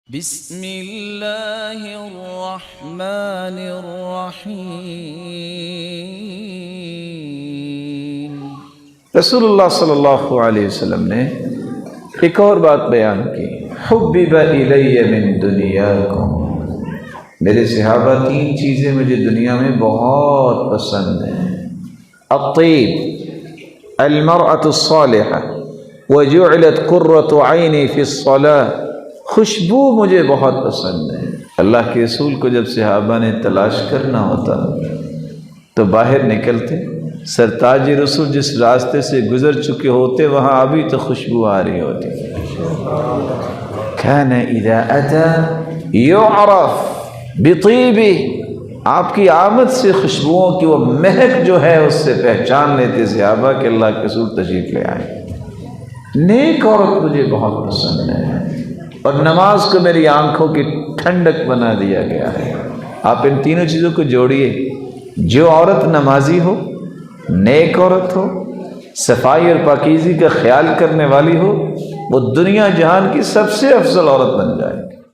بسم اللہ الرحمن الرحیم۔ رسول اللہ صلی اللہ علیہ وسلم نے ایک اور بات بیان کی، حبب الی من دنیاکم، میرے صحابہ تین چیزیں مجھے دنیا میں بہت پسند ہیں، الطیب، المرأة الصالحة، وجعلت قرۃ عینی فی الصلاۃ، خوشبو مجھے بہت پسند ہے۔ اللہ کے رسول کو جب صحابہ نے تلاش کرنا ہوتا تو باہر نکلتے، سرتاج رسول جس راستے سے گزر چکے ہوتے وہاں ابھی تو خوشبو آ رہی ہوتی۔ کان اذا اتی یعرف بطیبہ، آپ کی آمد سے خوشبوؤں کی وہ مہک جو ہے اس سے پہچان لیتے صحابہ کہ اللہ کے رسول تشریف لے آئے۔ نیک عورت مجھے بہت پسند ہے، اور نماز کو میری آنکھوں کی ٹھنڈک بنا دیا گیا ہے۔ آپ ان تینوں چیزوں کو جوڑیے، جو عورت نمازی ہو، نیک عورت ہو، صفائی اور پاکیزگی کا خیال کرنے والی ہو، وہ دنیا جہان کی سب سے افضل عورت بن جائے گی۔